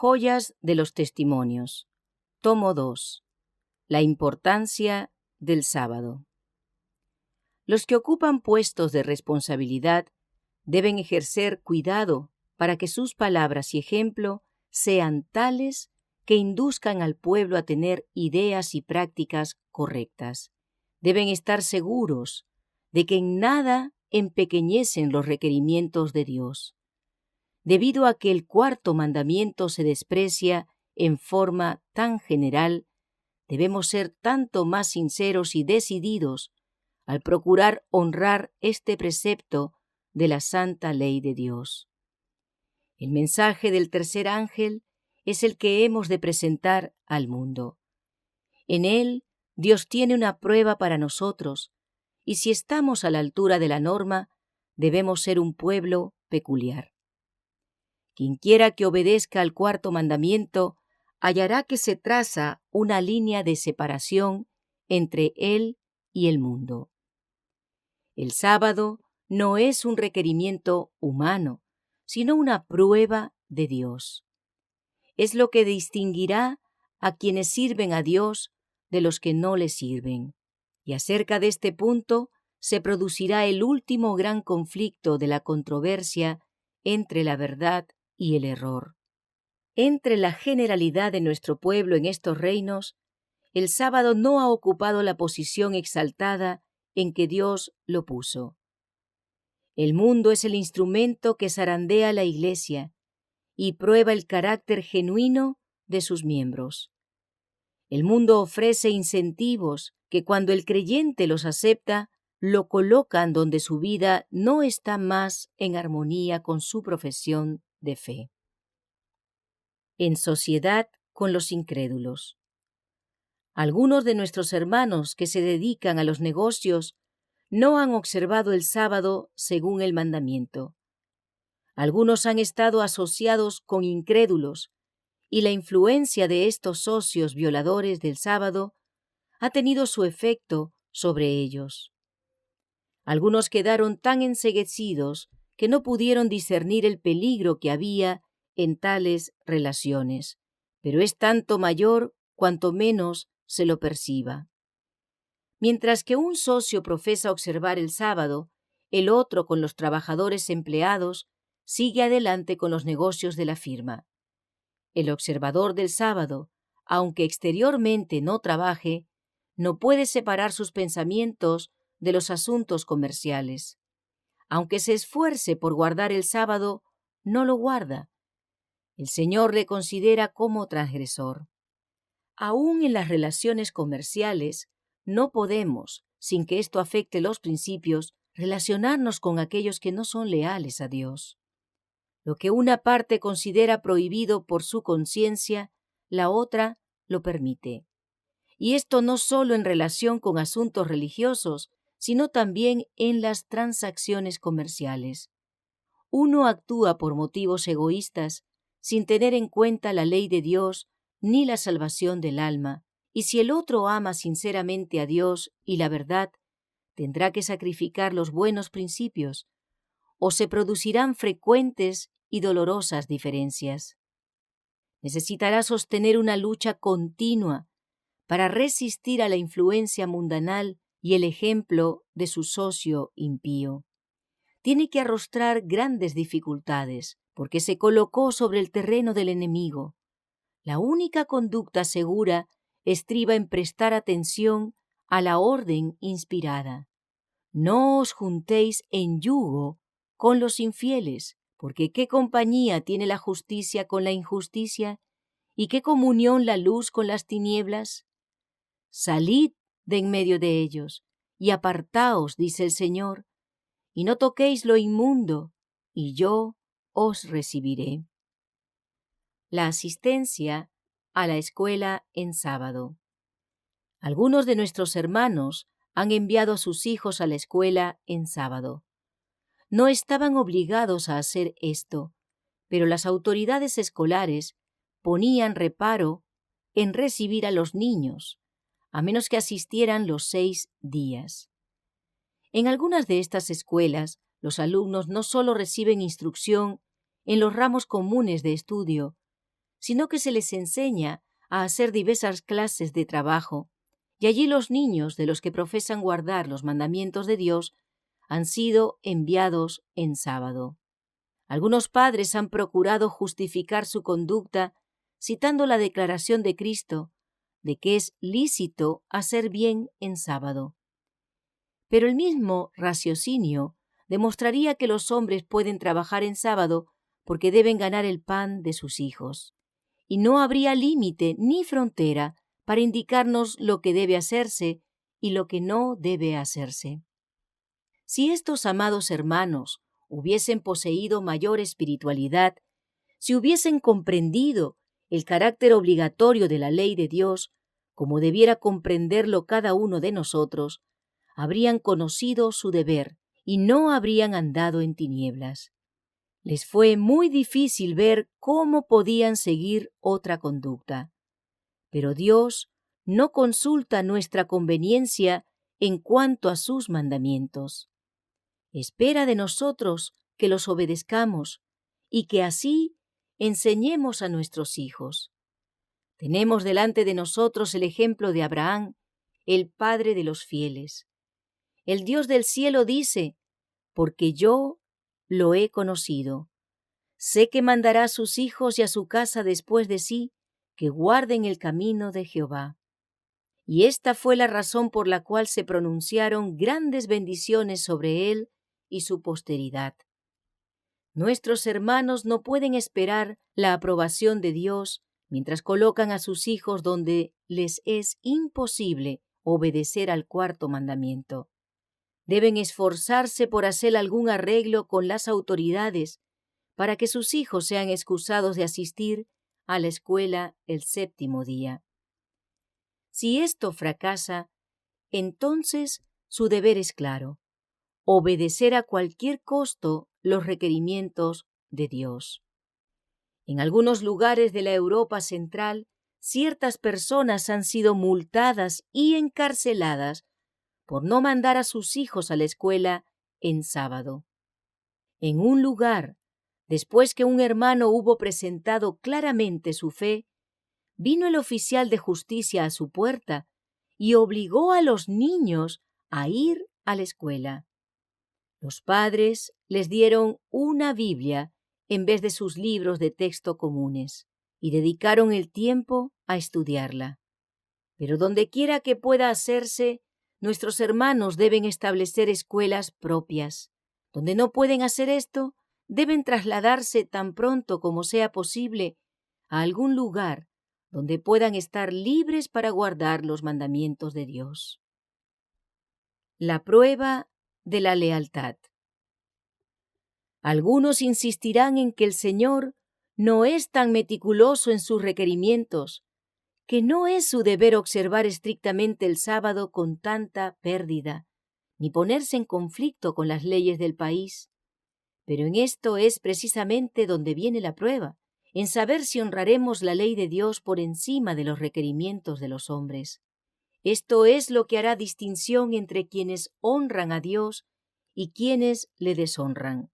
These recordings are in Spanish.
Joyas de los testimonios. Tomo 2. La importancia del sábado. Los que ocupan puestos de responsabilidad deben ejercer cuidado para que sus palabras y ejemplo sean tales que induzcan al pueblo a tener ideas y prácticas correctas. Deben estar seguros de que en nada empequeñecen los requerimientos de Dios. Debido a que el cuarto mandamiento se desprecia en forma tan general, debemos ser tanto más sinceros y decididos al procurar honrar este precepto de la santa ley de Dios. El mensaje del tercer ángel es el que hemos de presentar al mundo. En él, Dios tiene una prueba para nosotros, y si estamos a la altura de la norma, debemos ser un pueblo peculiar. Quienquiera que obedezca al cuarto mandamiento hallará que se traza una línea de separación entre él y el mundo. El sábado no es un requerimiento humano, sino una prueba de Dios. Es lo que distinguirá a quienes sirven a Dios de los que no le sirven. Y acerca de este punto se producirá el último gran conflicto de la controversia entre la verdad y el error. Entre la generalidad de nuestro pueblo en estos reinos, el sábado no ha ocupado la posición exaltada en que Dios lo puso. El mundo es el instrumento que zarandea la Iglesia y prueba el carácter genuino de sus miembros. El mundo ofrece incentivos que cuando el creyente los acepta, lo colocan donde su vida no está más en armonía con su profesión de fe. En sociedad con los incrédulos. Algunos de nuestros hermanos que se dedican a los negocios no han observado el sábado según el mandamiento. Algunos han estado asociados con incrédulos y la influencia de estos socios violadores del sábado ha tenido su efecto sobre ellos. Algunos quedaron tan enceguecidos que no pudieron discernir el peligro que había en tales relaciones, pero es tanto mayor cuanto menos se lo perciba. Mientras que un socio profesa observar el sábado, el otro con los trabajadores empleados sigue adelante con los negocios de la firma. El observador del sábado, aunque exteriormente no trabaje, no puede separar sus pensamientos de los asuntos comerciales. Aunque se esfuerce por guardar el sábado, no lo guarda. El Señor le considera como transgresor. Aún en las relaciones comerciales, no podemos, sin que esto afecte los principios, relacionarnos con aquellos que no son leales a Dios. Lo que una parte considera prohibido por su conciencia, la otra lo permite. Y esto no solo en relación con asuntos religiosos, sino también en las transacciones comerciales. Uno actúa por motivos egoístas, sin tener en cuenta la ley de Dios ni la salvación del alma, y si el otro ama sinceramente a Dios y la verdad, tendrá que sacrificar los buenos principios, o se producirán frecuentes y dolorosas diferencias. Necesitará sostener una lucha continua para resistir a la influencia mundanal y el ejemplo de su socio impío. Tiene que arrostrar grandes dificultades, porque se colocó sobre el terreno del enemigo. La única conducta segura estriba en prestar atención a la orden inspirada. No os juntéis en yugo con los infieles, porque ¿qué compañía tiene la justicia con la injusticia? ¿Y qué comunión la luz con las tinieblas? Salid de en medio de ellos, y apartaos, dice el Señor, y no toquéis lo inmundo, y yo os recibiré. La asistencia a la escuela en sábado. Algunos de nuestros hermanos han enviado a sus hijos a la escuela en sábado. No estaban obligados a hacer esto, pero las autoridades escolares ponían reparo en recibir a los niños, a menos que asistieran los 6 días. En algunas de estas escuelas, los alumnos no solo reciben instrucción en los ramos comunes de estudio, sino que se les enseña a hacer diversas clases de trabajo, y allí los niños de los que profesan guardar los mandamientos de Dios han sido enviados en sábado. Algunos padres han procurado justificar su conducta citando la declaración de Cristo de que es lícito hacer bien en sábado. Pero el mismo raciocinio demostraría que los hombres pueden trabajar en sábado porque deben ganar el pan de sus hijos, y no habría límite ni frontera para indicarnos lo que debe hacerse y lo que no debe hacerse. Si estos amados hermanos hubiesen poseído mayor espiritualidad, si hubiesen comprendido el carácter obligatorio de la ley de Dios, como debiera comprenderlo cada uno de nosotros, habrían conocido su deber y no habrían andado en tinieblas. Les fue muy difícil ver cómo podían seguir otra conducta. Pero Dios no consulta nuestra conveniencia en cuanto a sus mandamientos. Espera de nosotros que los obedezcamos y que así enseñemos a nuestros hijos. Tenemos delante de nosotros el ejemplo de Abraham, el padre de los fieles. El Dios del cielo dice: porque yo lo he conocido. Sé que mandará a sus hijos y a su casa después de sí, que guarden el camino de Jehová. Y esta fue la razón por la cual se pronunciaron grandes bendiciones sobre él y su posteridad. Nuestros hermanos no pueden esperar la aprobación de Dios mientras colocan a sus hijos donde les es imposible obedecer al cuarto mandamiento. Deben esforzarse por hacer algún arreglo con las autoridades para que sus hijos sean excusados de asistir a la escuela el séptimo día. Si esto fracasa, entonces su deber es claro: obedecer a cualquier costo los requerimientos de Dios. En algunos lugares de la Europa central, ciertas personas han sido multadas y encarceladas por no mandar a sus hijos a la escuela en sábado. En un lugar, después que un hermano hubo presentado claramente su fe, vino el oficial de justicia a su puerta y obligó a los niños a ir a la escuela. Los padres les dieron una Biblia en vez de sus libros de texto comunes y dedicaron el tiempo a estudiarla. Pero dondequiera que pueda hacerse, nuestros hermanos deben establecer escuelas propias. Donde no pueden hacer esto, deben trasladarse tan pronto como sea posible a algún lugar donde puedan estar libres para guardar los mandamientos de Dios. La prueba de la lealtad. Algunos insistirán en que el Señor no es tan meticuloso en sus requerimientos, que no es su deber observar estrictamente el sábado con tanta pérdida, ni ponerse en conflicto con las leyes del país. Pero en esto es precisamente donde viene la prueba, en saber si honraremos la ley de Dios por encima de los requerimientos de los hombres. Esto es lo que hará distinción entre quienes honran a Dios y quienes le deshonran.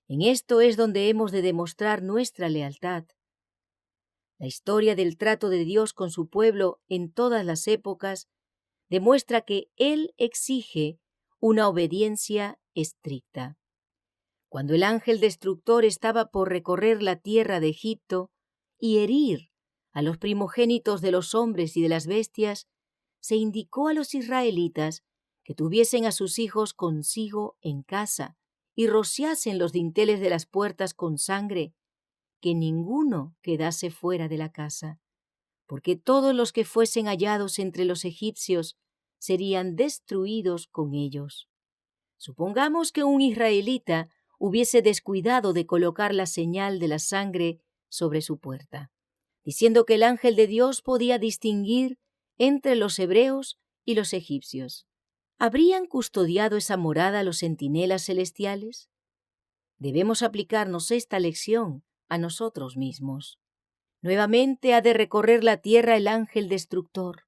En esto es donde hemos de demostrar nuestra lealtad. La historia del trato de Dios con su pueblo en todas las épocas demuestra que Él exige una obediencia estricta. Cuando el ángel destructor estaba por recorrer la tierra de Egipto y herir a los primogénitos de los hombres y de las bestias, se indicó a los israelitas que tuviesen a sus hijos consigo en casa y rociasen los dinteles de las puertas con sangre, que ninguno quedase fuera de la casa, porque todos los que fuesen hallados entre los egipcios serían destruidos con ellos. Supongamos que un israelita hubiese descuidado de colocar la señal de la sangre sobre su puerta, diciendo que el ángel de Dios podía distinguir entre los hebreos y los egipcios. ¿Habrían custodiado esa morada los centinelas celestiales? Debemos aplicarnos esta lección a nosotros mismos. Nuevamente ha de recorrer la tierra el ángel destructor.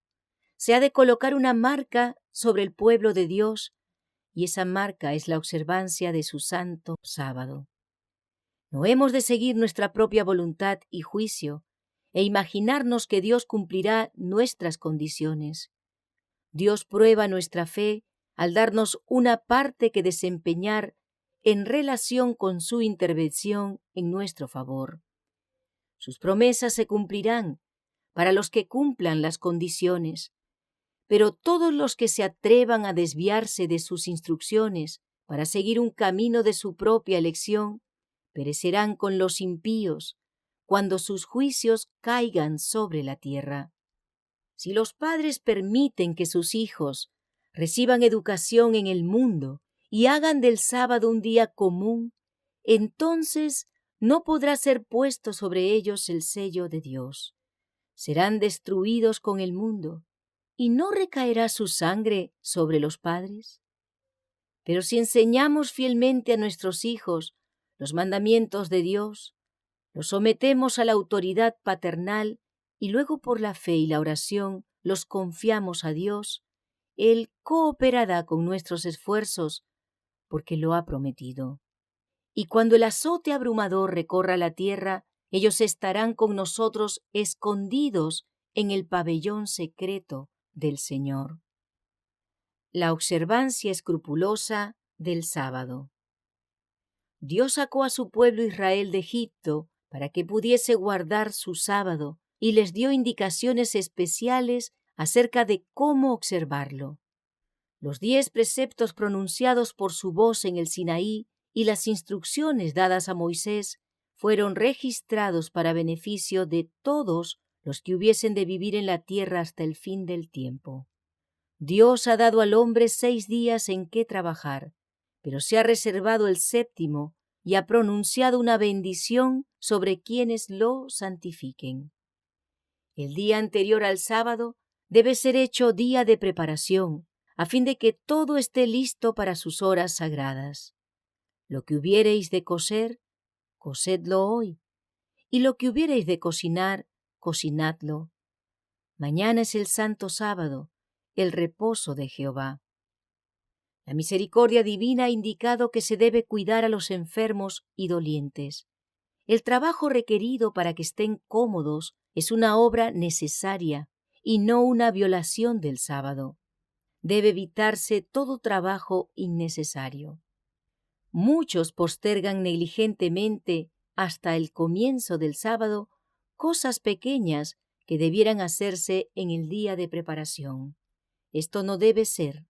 Se ha de colocar una marca sobre el pueblo de Dios, y esa marca es la observancia de su santo sábado. No hemos de seguir nuestra propia voluntad y juicio, e imaginarnos que Dios cumplirá nuestras condiciones. Dios prueba nuestra fe al darnos una parte que desempeñar en relación con su intervención en nuestro favor. Sus promesas se cumplirán para los que cumplan las condiciones, pero todos los que se atrevan a desviarse de sus instrucciones para seguir un camino de su propia elección, perecerán con los impíos cuando sus juicios caigan sobre la tierra. Si los padres permiten que sus hijos reciban educación en el mundo y hagan del sábado un día común, entonces no podrá ser puesto sobre ellos el sello de Dios. Serán destruidos con el mundo, ¿y no recaerá su sangre sobre los padres? Pero si enseñamos fielmente a nuestros hijos los mandamientos de Dios, los sometemos a la autoridad paternal y luego por la fe y la oración los confiamos a Dios, Él cooperará con nuestros esfuerzos porque lo ha prometido. Y cuando el azote abrumador recorra la tierra, ellos estarán con nosotros escondidos en el pabellón secreto del Señor. La observancia escrupulosa del sábado. Dios sacó a su pueblo Israel de Egipto para que pudiese guardar su sábado y les dio indicaciones especiales acerca de cómo observarlo. Los 10 preceptos pronunciados por su voz en el Sinaí y las instrucciones dadas a Moisés fueron registrados para beneficio de todos los que hubiesen de vivir en la tierra hasta el fin del tiempo. Dios ha dado al hombre 6 días en que trabajar, pero se ha reservado el séptimo y ha pronunciado una bendición sobre quienes lo santifiquen. El día anterior al sábado debe ser hecho día de preparación, a fin de que todo esté listo para sus horas sagradas. Lo que hubiereis de coser, cocedlo hoy, y lo que hubiereis de cocinar, cocinadlo. Mañana es el santo sábado, el reposo de Jehová. La misericordia divina ha indicado que se debe cuidar a los enfermos y dolientes. El trabajo requerido para que estén cómodos es una obra necesaria y no una violación del sábado. Debe evitarse todo trabajo innecesario. Muchos postergan negligentemente hasta el comienzo del sábado cosas pequeñas que debieran hacerse en el día de preparación. Esto no debe ser.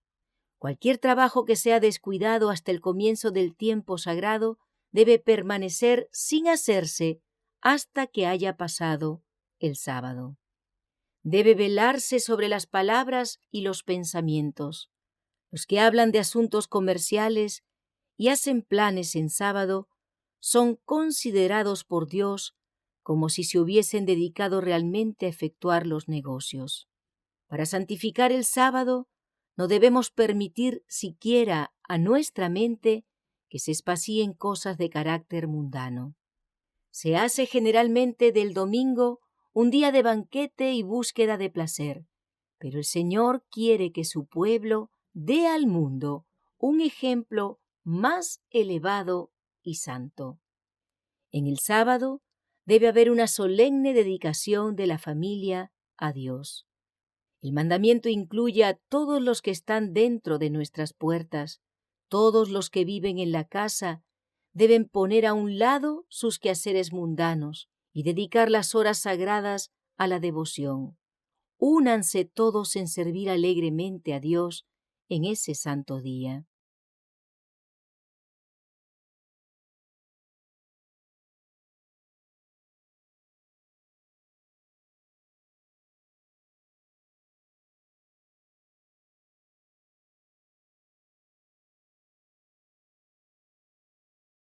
Cualquier trabajo que sea descuidado hasta el comienzo del tiempo sagrado debe permanecer sin hacerse hasta que haya pasado el sábado. Debe velarse sobre las palabras y los pensamientos. Los que hablan de asuntos comerciales y hacen planes en sábado son considerados por Dios como si se hubiesen dedicado realmente a efectuar los negocios. Para santificar el sábado, no debemos permitir siquiera a nuestra mente que se espacíen cosas de carácter mundano. Se hace generalmente del domingo un día de banquete y búsqueda de placer, pero el Señor quiere que su pueblo dé al mundo un ejemplo más elevado y santo. En el sábado debe haber una solemne dedicación de la familia a Dios. El mandamiento incluye a todos los que están dentro de nuestras puertas. Todos los que viven en la casa deben poner a un lado sus quehaceres mundanos y dedicar las horas sagradas a la devoción. Únanse todos en servir alegremente a Dios en ese santo día.